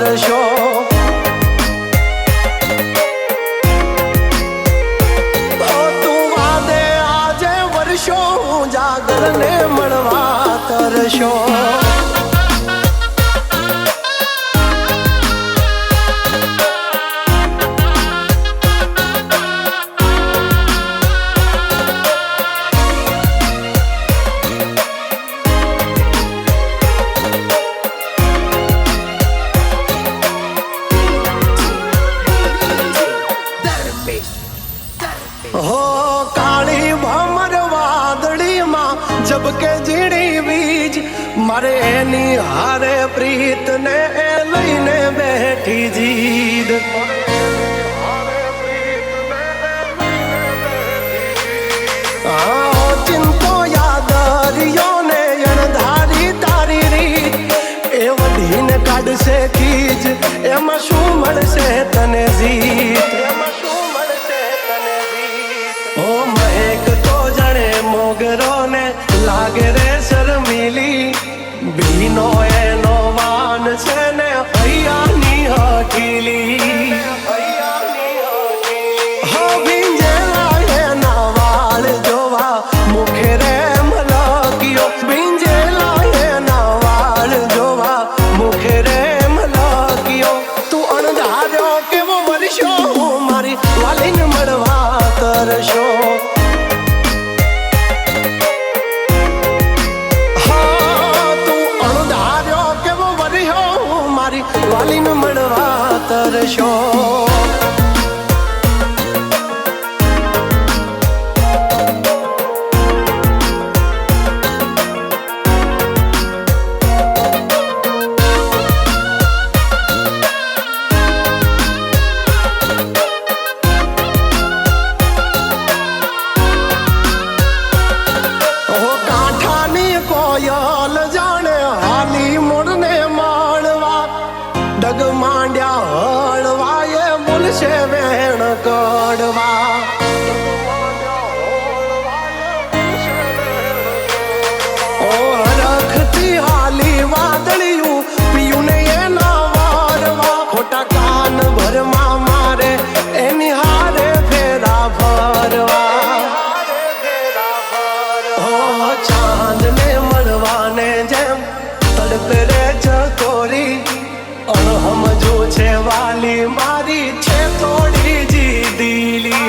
તરશો તું વાદે આજે વર્ષો જાગર ને મળવા તરશો हो काली भमर वादड़ी मां जब के जीड़ी बीज मारे एनी हारे प्रीत ने लईने बैठी जीद चिंतो यादरियो ने अणधारी तारी रीत ए वधीन काढ से खीज एमा शू मळशे तने जीत ओ महक तो जणे मोगरो ने लागे रे शर्मिली बीनो एनो वान छे ने हयानी हठीली हो भिंजेला एना वाळ जोवा मुखे रे मलकियो भिंजेला एना वाळ जोवा मुखे रे मलकियो तू अणधार्यो केवो वर्षो मारी वालीन मळवा तरशो वालीन मळवा तरशो काठानी कोयल जाने हाली मोड़ने माळवा डग मांड्या हळवाये बोलशे वेण कडवा ओ रखती हाली वादळियू पियूने एना वारवा खोटा कान भरमा मारे एनी हारे फेरा भरवा ओ चांद ने मळवाने जेम तड़पे रे चकोरी हम जो छे वाली मारी छे थोड़ी जी दिली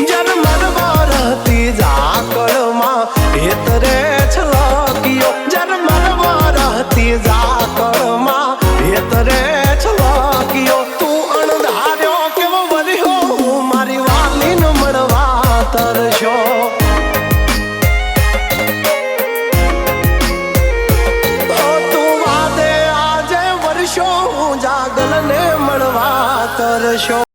जर मरवा रहती जाकड़ मां हेतरे छलकियो जर मरवा रहती जाकड़ मां हेतरे छलकियो तू अणधार्यो केवो वर्यो मारी वालीन मळवा तरशो जागल ने मळवा तरशो।